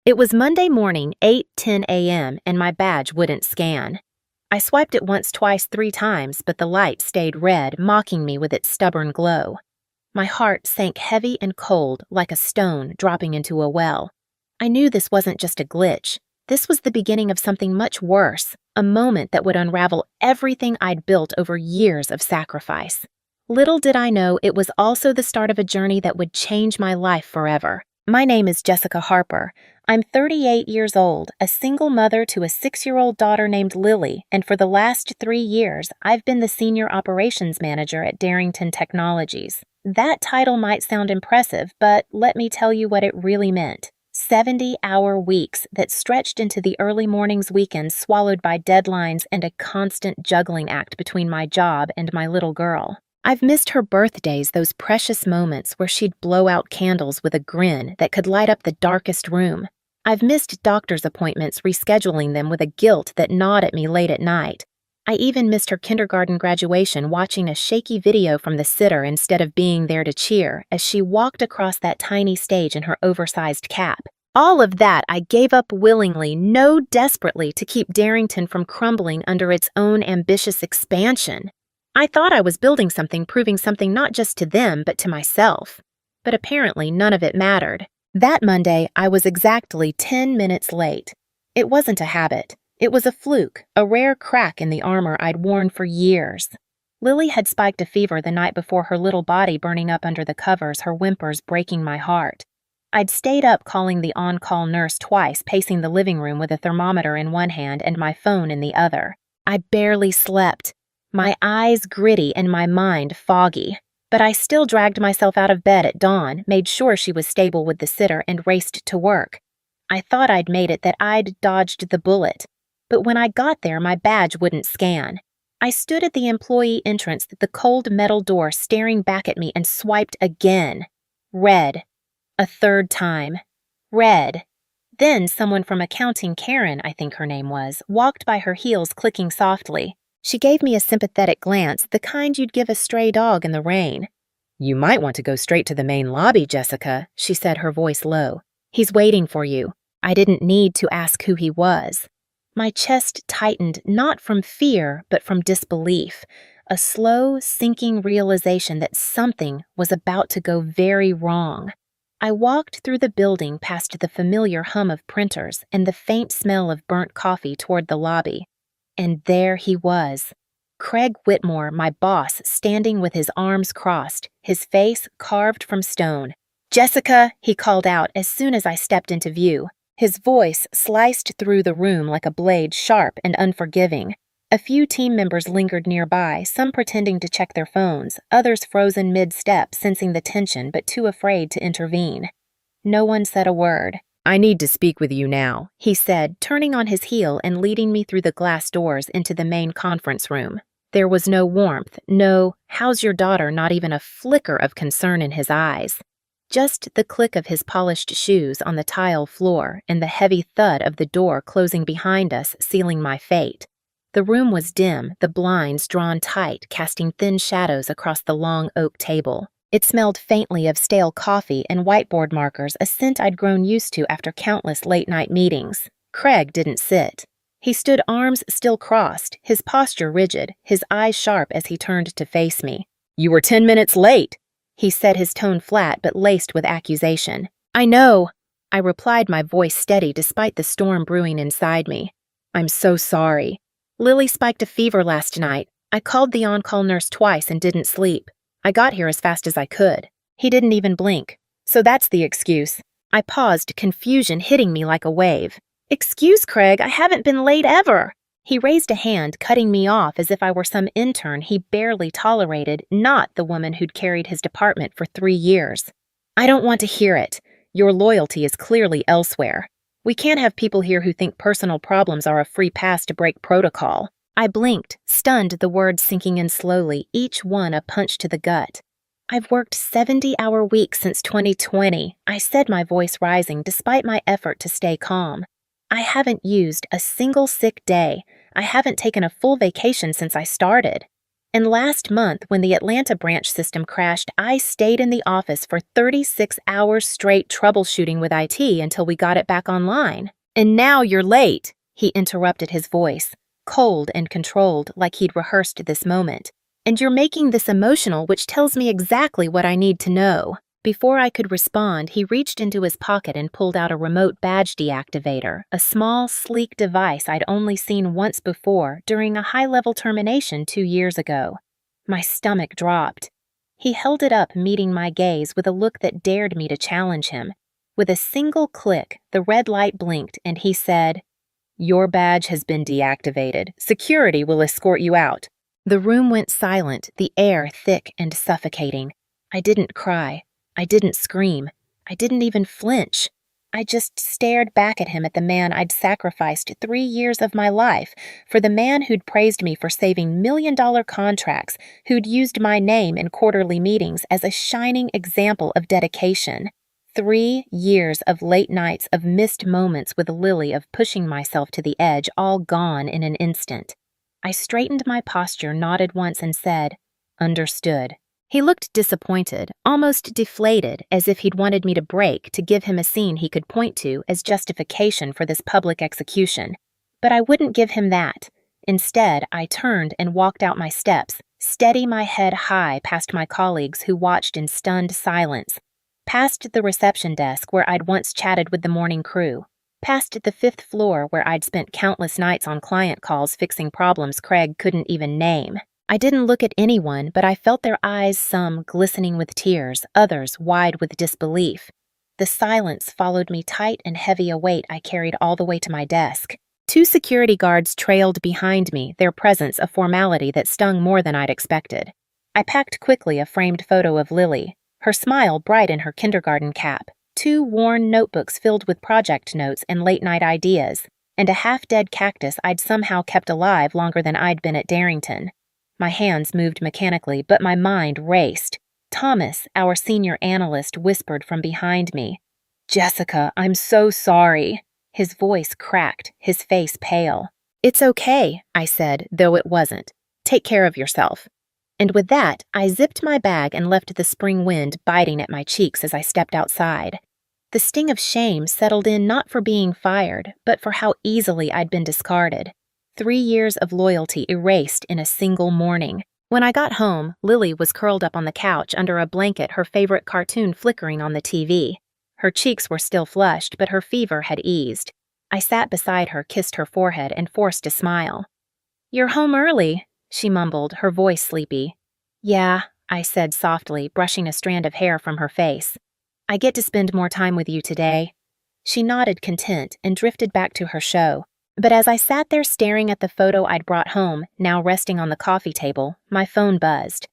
It was Monday morning, 8:10 a.m., and my badge wouldn't scan. I swiped it once, twice, 3 times, but the light stayed red, mocking me with its stubborn glow. My heart sank heavy and cold, like a stone dropping into a well. I knew this wasn't just a glitch. This was the beginning of something much worse, a moment that would unravel everything I'd built over years of sacrifice. Little did I know it was also the start of a journey that would change my life forever. My name is Jessica Harper. I'm 38 years old, a single mother to a 6-year-old daughter named Lily, and for the last 3 years, I've been the Senior Operations Manager at Darrington Technologies. That title might sound impressive, but let me tell you what it really meant. 70-hour weeks that stretched into the early mornings, weekends swallowed by deadlines and a constant juggling act between my job and my little girl. I've missed her birthdays, those precious moments where she'd blow out candles with a grin that could light up the darkest room. I've missed doctor's appointments, rescheduling them with a guilt that gnawed at me late at night. I even missed her kindergarten graduation, watching a shaky video from the sitter instead of being there to cheer as she walked across that tiny stage in her oversized cap. All of that I gave up willingly, no desperately, to keep Darrington from crumbling under its own ambitious expansion. I thought I was building something, proving something not just to them, but to myself. But apparently none of it mattered. That Monday, I was exactly 10 minutes late. It wasn't a habit. It was a fluke, a rare crack in the armor I'd worn for years. Lily had spiked a fever the night before, her little body burning up under the covers, her whimpers breaking my heart. I'd stayed up calling the on-call nurse twice, pacing the living room with a thermometer in one hand and my phone in the other. I barely slept. My eyes gritty and my mind foggy. But I still dragged myself out of bed at dawn, made sure she was stable with the sitter, and raced to work. I thought I'd made it, that I'd dodged the bullet. But when I got there, my badge wouldn't scan. I stood at the employee entrance, the cold metal door staring back at me, and swiped again. Red. A third time. Red. Then someone from accounting, Karen, I think her name was, walked by, her heels clicking softly. She gave me a sympathetic glance, the kind you'd give a stray dog in the rain. "You might want to go straight to the main lobby, Jessica," she said, her voice low. "He's waiting for you." I didn't need to ask who he was. My chest tightened, not from fear, but from disbelief, a slow, sinking realization that something was about to go very wrong. I walked through the building past the familiar hum of printers and the faint smell of burnt coffee toward the lobby. And there he was, Craig Whitmore, my boss, standing with his arms crossed, his face carved from stone. "Jessica," he called out as soon as I stepped into view. His voice sliced through the room like a blade, sharp and unforgiving. A few team members lingered nearby, some pretending to check their phones, others frozen mid-step, sensing the tension but too afraid to intervene. No one said a word. "I need to speak with you now," he said, turning on his heel and leading me through the glass doors into the main conference room. There was no warmth, no "how's your daughter," not even a flicker of concern in his eyes. Just the click of his polished shoes on the tile floor and the heavy thud of the door closing behind us, sealing my fate. The room was dim, the blinds drawn tight, casting thin shadows across the long oak table. It smelled faintly of stale coffee and whiteboard markers, a scent I'd grown used to after countless late-night meetings. Craig didn't sit. He stood, arms still crossed, his posture rigid, his eyes sharp as he turned to face me. "You were 10 minutes late," he said, his tone flat but laced with accusation. "I know," I replied, my voice steady despite the storm brewing inside me. "I'm so sorry. Lily spiked a fever last night. I called the on-call nurse twice and didn't sleep. I got here as fast as I could." He didn't even blink. "So that's the excuse." I paused, confusion hitting me like a wave. "Excuse, Craig, I haven't been late ever." He raised a hand, cutting me off as if I were some intern he barely tolerated, not the woman who'd carried his department for 3 years. "I don't want to hear it. Your loyalty is clearly elsewhere. We can't have people here who think personal problems are a free pass to break protocol." I blinked, stunned, the words sinking in slowly, each one a punch to the gut. "I've worked 70-hour weeks since 2020, I said, my voice rising despite my effort to stay calm. "I haven't used a single sick day. I haven't taken a full vacation since I started." And last month, when the Atlanta branch system crashed, I stayed in the office for 36 hours straight troubleshooting with IT until we got it back online. And now you're late, he interrupted, his voice, cold and controlled like he'd rehearsed this moment. And you're making this emotional, which tells me exactly what I need to know. Before I could respond, he reached into his pocket and pulled out a remote badge deactivator, a small, sleek device I'd only seen once before during a high-level termination 2 years ago. My stomach dropped. He held it up, meeting my gaze with a look that dared me to challenge him. With a single click, the red light blinked, and he said, "Your badge has been deactivated. Security will escort you out." The room went silent, the air thick and suffocating. I didn't cry. I didn't scream. I didn't even flinch. I just stared back at him, at the man I'd sacrificed 3 years of my life, for the man who'd praised me for saving million-dollar contracts, who'd used my name in quarterly meetings as a shining example of dedication. 3 years of late nights, of missed moments with Lily, of pushing myself to the edge, all gone in an instant. I straightened my posture, nodded once, and said, "Understood." He looked disappointed, almost deflated, as if he'd wanted me to break to give him a scene he could point to as justification for this public execution. But I wouldn't give him that. Instead, I turned and walked out my steps, steady my head high past my colleagues who watched in stunned silence, past the reception desk where I'd once chatted with the morning crew, past the 5th floor where I'd spent countless nights on client calls fixing problems Craig couldn't even name. I didn't look at anyone, but I felt their eyes, some glistening with tears, others wide with disbelief. The silence followed me, tight and heavy, a weight I carried all the way to my desk. 2 security guards trailed behind me, their presence a formality that stung more than I'd expected. I packed quickly a framed photo of Lily, her smile bright in her kindergarten cap, 2 worn notebooks filled with project notes and late-night ideas, and a half-dead cactus I'd somehow kept alive longer than I'd been at Darrington. My hands moved mechanically, but my mind raced. Thomas, our senior analyst, whispered from behind me, "Jessica, I'm so sorry." His voice cracked, his face pale. "It's okay," I said, though it wasn't. "Take care of yourself." And with that, I zipped my bag and left the spring wind biting at my cheeks as I stepped outside. The sting of shame settled in, not for being fired, but for how easily I'd been discarded. 3 years of loyalty erased in a single morning. When I got home, Lily was curled up on the couch under a blanket, her favorite cartoon flickering on the TV. Her cheeks were still flushed, but her fever had eased. I sat beside her, kissed her forehead, and forced a smile. "You're home early," she mumbled, her voice sleepy. "Yeah," I said softly, brushing a strand of hair from her face. "I get to spend more time with you today." She nodded, content, and drifted back to her show. But as I sat there staring at the photo I'd brought home, now resting on the coffee table, my phone buzzed.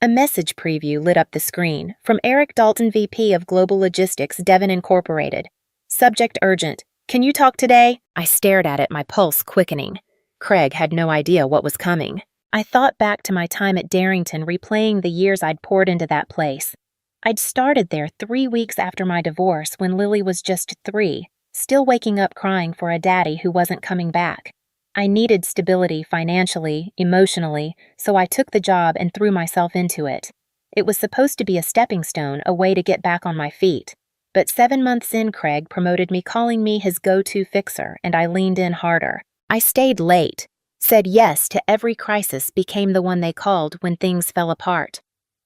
A message preview lit up the screen, from Eric Dalton, VP of Global Logistics, Devon Incorporated. Subject urgent. "Can you talk today?" I stared at it, my pulse quickening. Craig had no idea what was coming. I thought back to my time at Darrington, replaying the years I'd poured into that place. I'd started there 3 weeks after my divorce, when Lily was just 3. Still waking up crying for a daddy who wasn't coming back. I needed stability financially, emotionally, so I took the job and threw myself into it. It was supposed to be a stepping stone, a way to get back on my feet. But 7 months in, Craig promoted me, calling me his go-to fixer, and I leaned in harder. I stayed late, said yes to every crisis, became the one they called when things fell apart.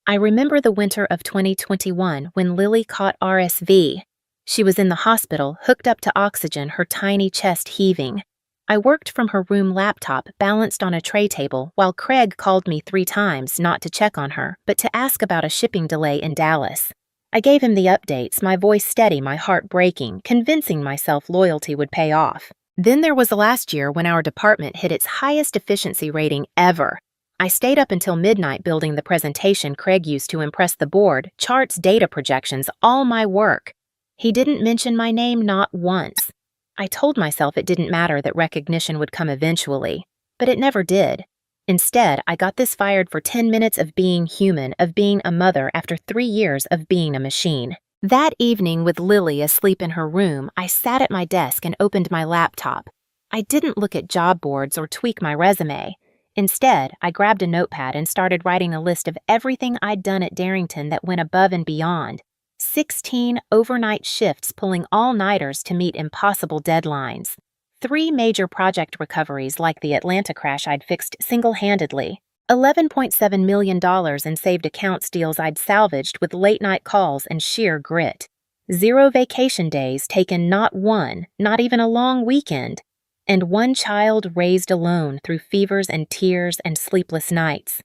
I remember the winter of 2021 when Lily caught RSV. She was in the hospital, hooked up to oxygen, her tiny chest heaving. I worked from her room laptop, balanced on a tray table, while Craig called me 3 times, not to check on her, but to ask about a shipping delay in Dallas. I gave him the updates, my voice steady, my heart breaking, convincing myself loyalty would pay off. Then there was last year when our department hit its highest efficiency rating ever. I stayed up until midnight building the presentation Craig used to impress the board, charts, data projections, all my work. He didn't mention my name, not once. I told myself it didn't matter, that recognition would come eventually, but it never did. Instead, I got this fired for 10 minutes of being human, of being a mother after 3 years of being a machine. That evening, with Lily asleep in her room, I sat at my desk and opened my laptop. I didn't look at job boards or tweak my resume. Instead, I grabbed a notepad and started writing a list of everything I'd done at Darrington that went above and beyond. 16 overnight shifts pulling all-nighters to meet impossible deadlines. 3 major project recoveries like the Atlanta crash I'd fixed single-handedly. $11.7 million in saved accounts deals I'd salvaged with late-night calls and sheer grit. 0 vacation days taken, not one, not even a long weekend. And 1 child raised alone through fevers and tears and sleepless nights.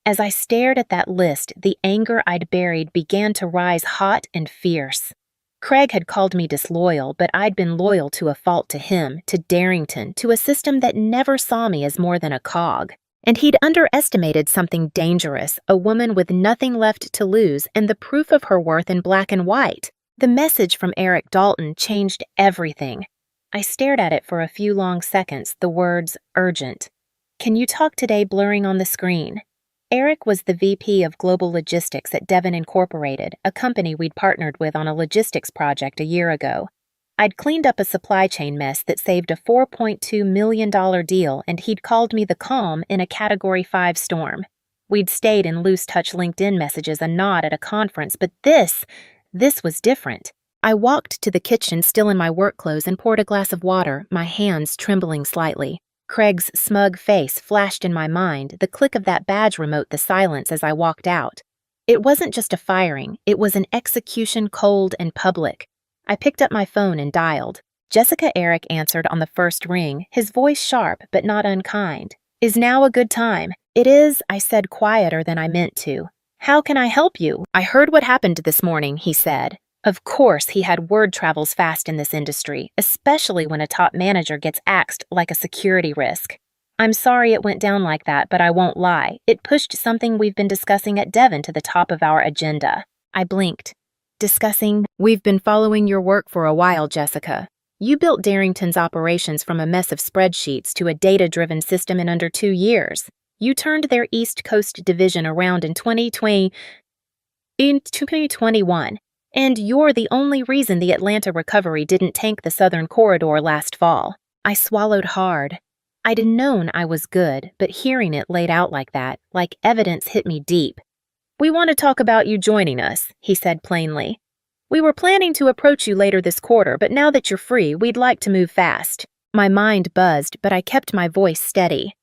As I stared at that list, the anger I'd buried began to rise hot and fierce. Craig had called me disloyal, but I'd been loyal to a fault, to him, to Darrington, to a system that never saw me as more than a cog. And he'd underestimated something dangerous, a woman with nothing left to lose and the proof of her worth in black and white. The message from Eric Dalton changed everything. I stared at it for a few long seconds, the words, urgent. Can you talk today blurring on the screen? Eric was the VP of Global Logistics at Devon Incorporated, a company we'd partnered with on a logistics project a year ago. I'd cleaned up a supply chain mess that saved a $4.2 million deal, and he'd called me the calm in a Category 5 storm. We'd stayed in loose-touch LinkedIn messages, a nod at a conference, but this was different. I walked to the kitchen still in my work clothes and poured a glass of water, my hands trembling slightly. Craig's smug face flashed in my mind, the click of that badge remote, the silence as I walked out. It wasn't just a firing, it was an execution, cold and public. I picked up my phone and dialed. Jessica. Eric answered on the first ring, his voice sharp but not unkind. Is now a good time? It is, I said quieter than I meant to. How can I help you? I heard what happened this morning, he said. Of course, he had word travels fast in this industry, especially when a top manager gets axed like a security risk. I'm sorry it went down like that, but I won't lie. It pushed something we've been discussing at Devon to the top of our agenda. I blinked. Discussing? We've been following your work for a while, Jessica. You built Darrington's operations from a mess of spreadsheets to a data-driven system in under 2 years. You turned their East Coast division around in 2021. And you're the only reason the Atlanta recovery didn't tank the Southern Corridor last fall. I swallowed hard. I'd known I was good, but hearing it laid out like that, like evidence, hit me deep. We want to talk about you joining us, he said plainly. We were planning to approach you later this quarter, but now that you're free, we'd like to move fast. My mind buzzed, but I kept my voice steady.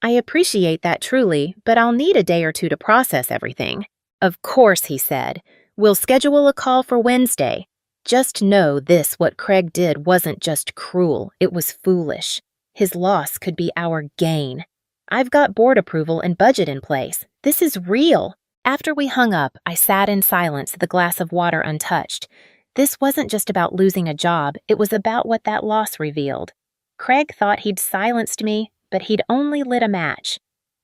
I appreciate that truly, but I'll need a day or two to process everything. Of course, he said. We'll schedule a call for Wednesday. Just know this, what Craig did wasn't just cruel, it was foolish. His loss could be our gain. I've got board approval and budget in place. This is real. After we hung up, I sat in silence, the glass of water untouched. This wasn't just about losing a job, it was about what that loss revealed. Craig thought he'd silenced me, but he'd only lit a match.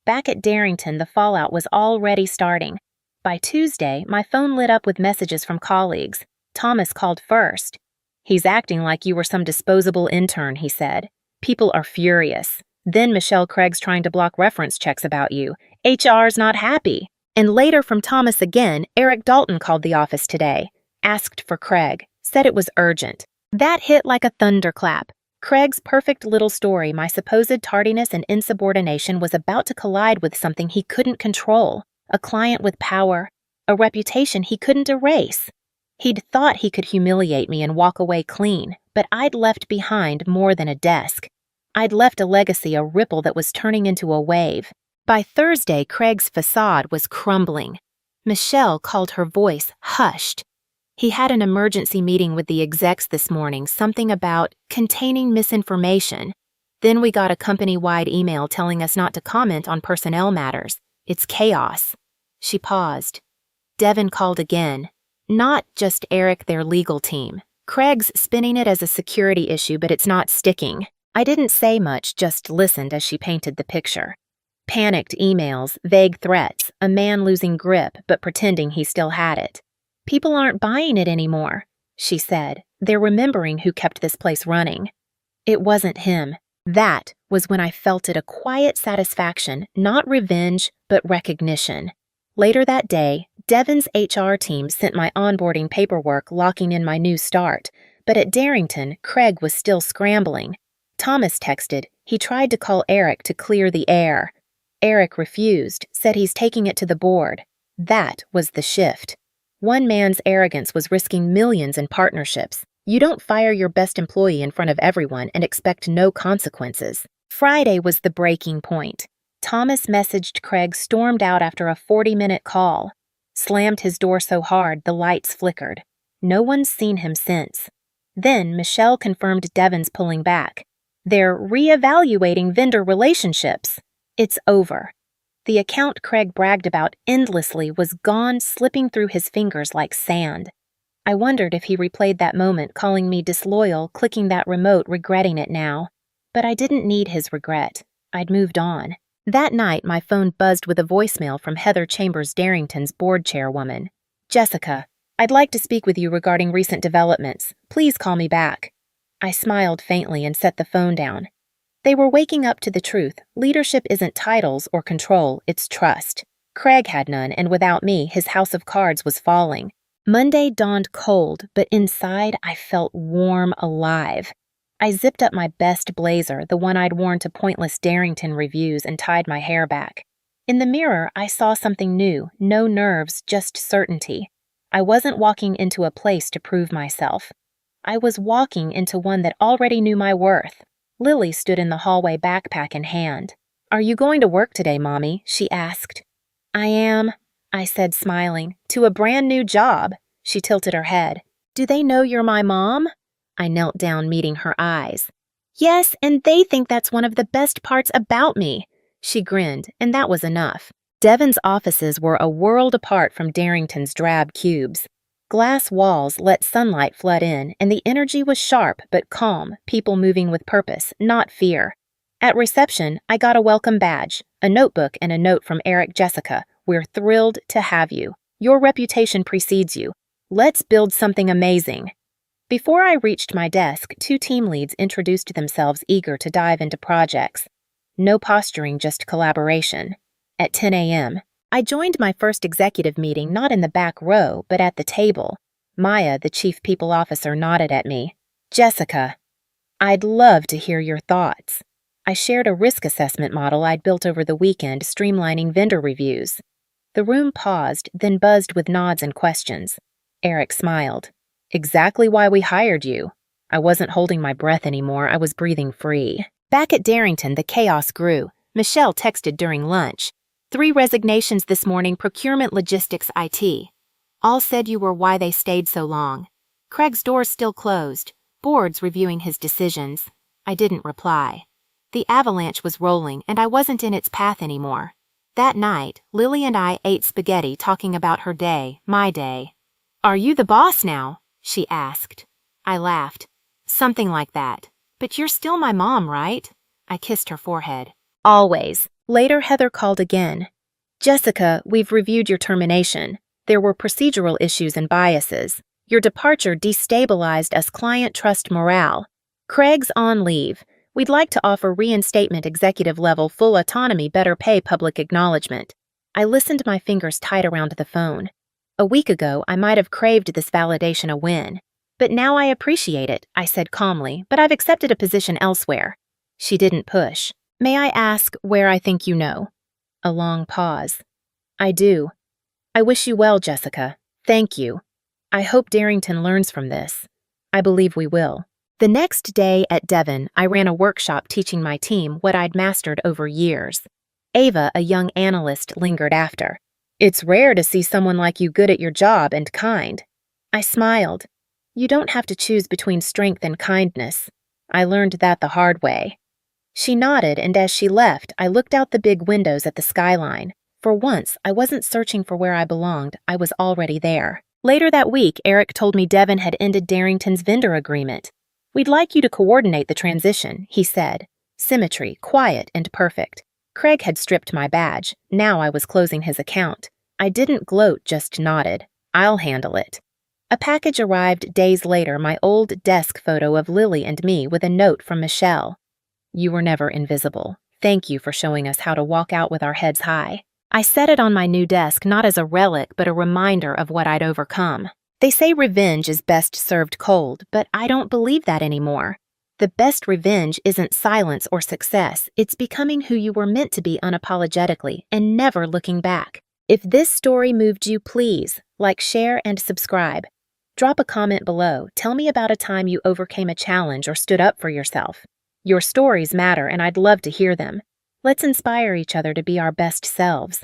Back at Darrington, the fallout was already starting. By Tuesday, my phone lit up with messages from colleagues. Thomas called first. He's acting like you were some disposable intern, he said. People are furious. Then Michelle Craig's trying to block reference checks about you. HR's not happy. And later from Thomas again, Eric Dalton called the office today. Asked for Craig. Said it was urgent. That hit like a thunderclap. Craig's perfect little story, my supposed tardiness and insubordination, was about to collide with something he couldn't control. A client with power, a reputation he couldn't erase. He'd thought he could humiliate me and walk away clean, but I'd left behind more than a desk. I'd left a legacy, a ripple that was turning into a wave. By Thursday, Craig's facade was crumbling. Michelle called her voice hushed. He had an emergency meeting with the execs this morning, something about containing misinformation. Then we got a company-wide email telling us not to comment on personnel matters. It's chaos. She paused. Devon called again. Not just Eric, their legal team. Craig's spinning it as a security issue, but it's not sticking. I didn't say much, just listened as she painted the picture. Panicked emails, vague threats, a man losing grip but pretending he still had it. People aren't buying it anymore, she said. They're remembering who kept this place running. It wasn't him. That was when I felt it, a quiet satisfaction, not revenge, but recognition. Later that day, Devon's HR team sent my onboarding paperwork locking in my new start, but at Darrington, Craig was still scrambling. Thomas texted. He tried to call Eric to clear the air. Eric refused, said he's taking it to the board. That was the shift. One man's arrogance was risking millions in partnerships. You don't fire your best employee in front of everyone and expect no consequences. Friday was the breaking point. Thomas messaged Craig stormed out after a 40-minute call. Slammed his door so hard the lights flickered. No one's seen him since. Then Michelle confirmed Devon's pulling back. They're reevaluating vendor relationships. It's over. The account Craig bragged about endlessly was gone, slipping through his fingers like sand. I wondered if he replayed that moment, calling me disloyal, clicking that remote, regretting it now. But I didn't need his regret. I'd moved on. That night, my phone buzzed with a voicemail from Heather Chambers Darrington's board chairwoman. "Jessica, I'd like to speak with you regarding recent developments. Please call me back." I smiled faintly and set the phone down. They were waking up to the truth. Leadership isn't titles or control, it's trust. Craig had none, and without me, his house of cards was falling. Monday dawned cold, but inside I felt warm, alive. I zipped up my best blazer, the one I'd worn to pointless Darrington reviews, and tied my hair back. In the mirror, I saw something new, no nerves, just certainty. I wasn't walking into a place to prove myself. I was walking into one that already knew my worth. Lily stood in the hallway, backpack in hand. "Are you going to work today, Mommy?" she asked. "I am," I said, smiling. "To a brand new job." She tilted her head. "Do they know you're my mom?" I knelt down, meeting her eyes. "Yes, and they think that's one of the best parts about me." She grinned, and that was enough. Devon's offices were a world apart from Darrington's drab cubes. Glass walls let sunlight flood in, and the energy was sharp but calm, people moving with purpose, not fear. At reception, I got a welcome badge, a notebook, and a note from Eric. "Jessica, we're thrilled to have you. Your reputation precedes you. Let's build something amazing." Before I reached my desk, 2 team leads introduced themselves, eager to dive into projects. No posturing, just collaboration. At 10 a.m., I joined my first executive meeting not in the back row, but at the table. Maya, the chief people officer, nodded at me. "Jessica, I'd love to hear your thoughts." I shared a risk assessment model I'd built over the weekend, streamlining vendor reviews. The room paused, then buzzed with nods and questions. Eric smiled. "Exactly why we hired you." I wasn't holding my breath anymore, I was breathing free. Back at Darrington, the chaos grew. Michelle texted during lunch. 3 resignations this morning, procurement, logistics, IT. All said you were why they stayed so long. Craig's door's still closed. Board's reviewing his decisions. I didn't reply. The avalanche was rolling, and I wasn't in its path anymore. That night, Lily and I ate spaghetti, talking about her day, my day. "Are you the boss now?" she asked. I laughed. "Something like that. But you're still my mom, right?" I kissed her forehead. "Always." Later, Heather called again. "Jessica, we've reviewed your termination. There were procedural issues and biases. Your departure destabilized us, client trust, morale. Craig's on leave. We'd like to offer reinstatement, executive level, full autonomy, better pay, public acknowledgement." I listened, my fingers tight around the phone. A week ago, I might have craved this validation, a win. But now I appreciate it, I said calmly, but I've accepted a position elsewhere. She didn't push. "May I ask where I think you know?" A long pause. "I do. I wish you well, Jessica. Thank you. I hope Darrington learns from this. I believe we will." The next day at Devon, I ran a workshop teaching my team what I'd mastered over years. Ava, a young analyst, lingered after. "It's rare to see someone like you, good at your job and kind." I smiled. "You don't have to choose between strength and kindness. I learned that the hard way." She nodded, and as she left, I looked out the big windows at the skyline. For once, I wasn't searching for where I belonged, I was already there. Later that week, Eric told me Devon had ended Darrington's vendor agreement. "We'd like you to coordinate the transition," he said. Symmetry, quiet and perfect. Craig had stripped my badge. Now I was closing his account. I didn't gloat, just nodded. "I'll handle it." A package arrived days later, my old desk photo of Lily and me with a note from Michelle. "You were never invisible. Thank you for showing us how to walk out with our heads high." I set it on my new desk not as a relic, but a reminder of what I'd overcome. They say revenge is best served cold, but I don't believe that anymore. The best revenge isn't silence or success, it's becoming who you were meant to be unapologetically and never looking back. If this story moved you, please like, share, and subscribe. Drop a comment below. Tell me about a time you overcame a challenge or stood up for yourself. Your stories matter, and I'd love to hear them. Let's inspire each other to be our best selves.